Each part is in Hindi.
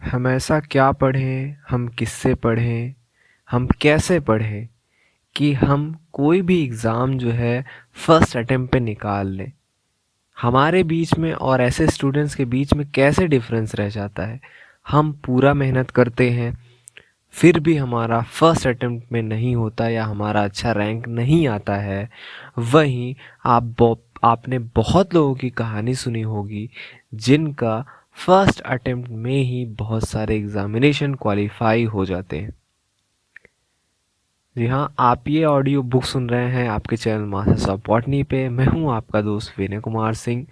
हम ऐसा क्या पढ़ें, हम किससे पढ़ें, हम कैसे पढ़ें कि हम कोई भी एग्ज़ाम जो है फर्स्ट अटेम्प्ट पे निकाल लें। हमारे बीच में और ऐसे स्टूडेंट्स के बीच में कैसे डिफरेंस रह जाता है। हम पूरा मेहनत करते हैं, फिर भी हमारा फर्स्ट अटेम्प्ट में नहीं होता या हमारा अच्छा रैंक नहीं आता है। वहीं आपने बहुत लोगों की कहानी सुनी होगी जिनका फर्स्ट अटेम्प्ट में ही बहुत सारे एग्जामिनेशन क्वालिफाई हो जाते हैं। जी हाँ, आप ये ऑडियो बुक सुन रहे हैं आपके चैनल मास्टर्स ऑफ बॉटनी पे। मैं हूँ आपका दोस्त विनय कुमार सिंह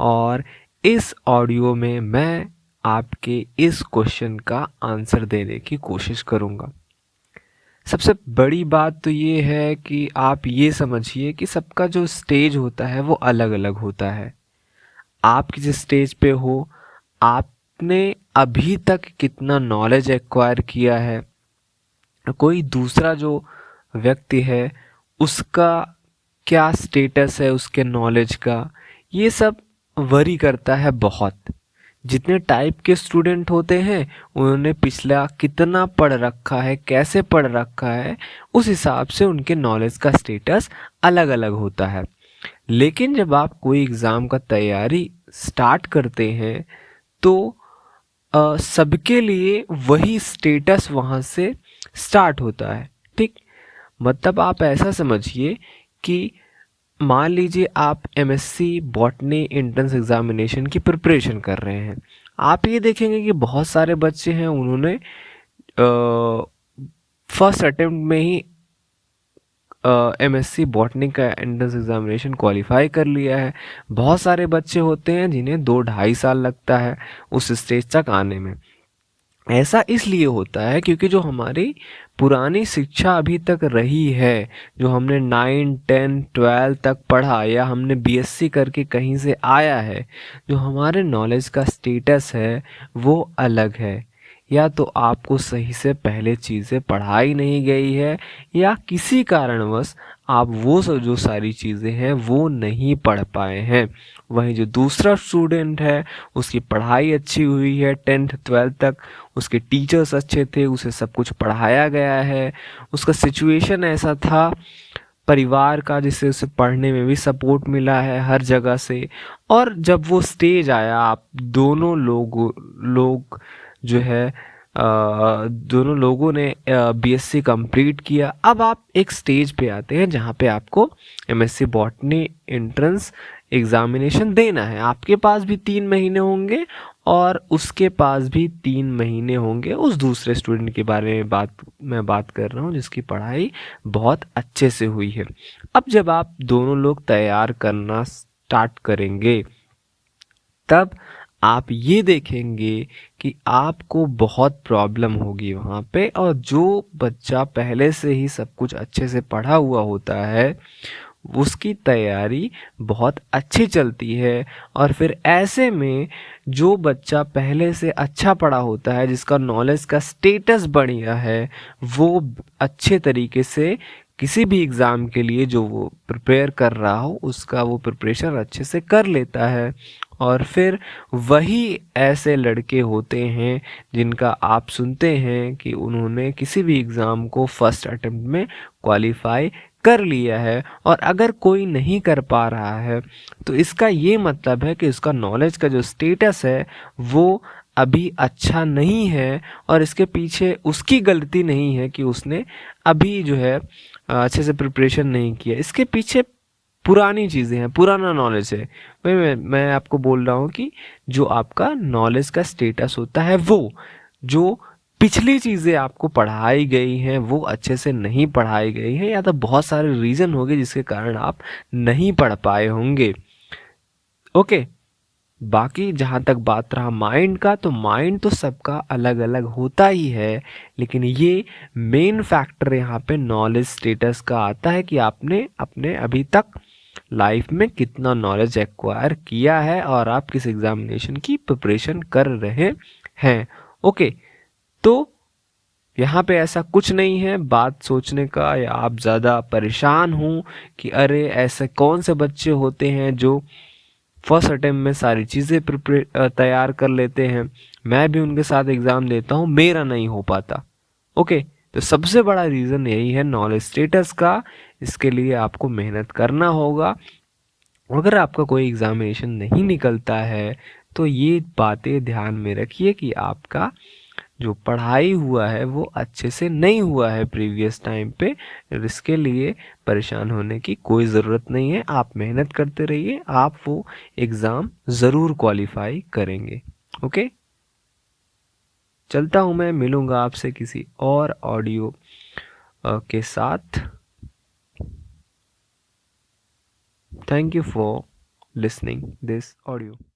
और इस ऑडियो में मैं आपके इस क्वेश्चन का आंसर देने की कोशिश करूँगा। सबसे बड़ी बात तो ये है कि आप ये समझिए कि सबका जो स्टेज होता है वो अलग अलग होता है। आप किस स्टेज पे हो, आपने अभी तक कितना नॉलेज एक्वायर किया है, कोई दूसरा जो व्यक्ति है उसका क्या स्टेटस है उसके नॉलेज का, ये सब वरी करता है बहुत। जितने टाइप के स्टूडेंट होते हैं उन्होंने पिछला कितना पढ़ रखा है, कैसे पढ़ रखा है, उस हिसाब से उनके नॉलेज का स्टेटस अलग अलग होता है। लेकिन जब आप कोई एग्ज़ाम का तैयारी स्टार्ट करते हैं तो सबके लिए वही स्टेटस वहाँ से स्टार्ट होता है। ठीक, मतलब आप ऐसा समझिए कि मान लीजिए आप एमएससी बॉटनी एंट्रेंस एग्जामिनेशन की प्रिपरेशन कर रहे हैं। आप ये देखेंगे कि बहुत सारे बच्चे हैं उन्होंने फर्स्ट अटेम्प्ट में ही एमएससी बॉटनी का एंट्रेंस एग्जामिनेशन क्वालिफाई कर लिया है। बहुत सारे बच्चे होते हैं जिन्हें 2-2.5 साल लगता है उस स्टेज तक आने में। ऐसा इसलिए होता है क्योंकि जो हमारी पुरानी शिक्षा अभी तक रही है, जो हमने 9, 10, 12 तक पढ़ा या हमने बीएससी करके कहीं से आया है, जो हमारे नॉलेज का स्टेटस है वो अलग है। या तो आपको सही से पहले चीज़ें पढ़ाई नहीं गई है या किसी कारणवश आप वो सब जो सारी चीज़ें हैं वो नहीं पढ़ पाए हैं। वहीं जो दूसरा स्टूडेंट है उसकी पढ़ाई अच्छी हुई है, 10th 12th तक उसके टीचर्स अच्छे थे, उसे सब कुछ पढ़ाया गया है, उसका सिचुएशन ऐसा था परिवार का जिससे उसे पढ़ने में भी सपोर्ट मिला है हर जगह से। और जब वो स्टेज आया, आप दोनों लोग जो है दोनों लोगों ने बीएससी कंप्लीट किया। अब आप एक स्टेज पे आते हैं जहाँ पे आपको एमएससी बॉटनी एंट्रेंस एग्जामिनेशन देना है। आपके पास भी 3 महीने होंगे और उसके पास भी 3 महीने होंगे। उस दूसरे स्टूडेंट के बारे में मैं बात कर रहा हूँ जिसकी पढ़ाई बहुत अच्छे से हुई है। अब जब आप दोनों लोग तैयार करना स्टार्ट करेंगे तब आप ये देखेंगे कि आपको बहुत प्रॉब्लम होगी वहाँ पे। और जो बच्चा पहले से ही सब कुछ अच्छे से पढ़ा हुआ होता है उसकी तैयारी बहुत अच्छी चलती है। और फिर ऐसे में जो बच्चा पहले से अच्छा पढ़ा होता है, जिसका नॉलेज का स्टेटस बढ़िया है, वो अच्छे तरीके से किसी भी एग्ज़ाम के लिए जो वो प्रिपेयर कर रहा हो उसका वो प्रिपरेशन अच्छे से कर लेता है। और फिर वही ऐसे लड़के होते हैं जिनका आप सुनते हैं कि उन्होंने किसी भी एग्ज़ाम को फर्स्ट अटेम्प्ट में क्वालिफाई कर लिया है। और अगर कोई नहीं कर पा रहा है तो इसका ये मतलब है कि उसका नॉलेज का जो स्टेटस है वो अभी अच्छा नहीं है। और इसके पीछे उसकी गलती नहीं है कि उसने अभी जो है अच्छे से प्रिपरेशन नहीं किया। इसके पीछे पुरानी चीज़ें हैं, पुराना नॉलेज है। मैं आपको बोल रहा हूँ कि जो आपका नॉलेज का स्टेटस होता है वो जो पिछली चीज़ें आपको पढ़ाई गई हैं वो अच्छे से नहीं पढ़ाई गई हैं, या तो बहुत सारे रीज़न होंगे जिसके कारण आप नहीं पढ़ पाए होंगे। ओके, बाकी जहाँ तक बात रहा माइंड का, तो माइंड तो सबका अलग अलग होता ही है। लेकिन ये मेन फैक्टर यहाँ पे नॉलेज स्टेटस का आता है कि आपने अपने अभी तक लाइफ में कितना नॉलेज एक्वायर किया है और आप किस एग्जामिनेशन की प्रिपरेशन कर रहे हैं। ओके, तो यहाँ पे ऐसा कुछ नहीं है बात सोचने का या आप ज़्यादा परेशान हों कि अरे ऐसे कौन से बच्चे होते हैं जो फर्स्ट अटेम्प्ट में सारी चीज़ें तैयार कर लेते हैं, मैं भी उनके साथ एग्ज़ाम देता हूँ, मेरा नहीं हो पाता। ओके, तो सबसे बड़ा रीज़न यही है नॉलेज स्टेटस का। इसके लिए आपको मेहनत करना होगा। अगर आपका कोई एग्ज़ामिनेशन नहीं निकलता है तो ये बातें ध्यान में रखिए कि आपका जो पढ़ाई हुआ है वो अच्छे से नहीं हुआ है प्रीवियस टाइम पे। इसके लिए परेशान होने की कोई ज़रूरत नहीं है, आप मेहनत करते रहिए, आप वो एग्ज़ाम ज़रूर क्वालिफाई करेंगे। ओके, चलता हूँ मैं, मिलूँगा आपसे किसी और ऑडियो के साथ। Thank you for listening this audio.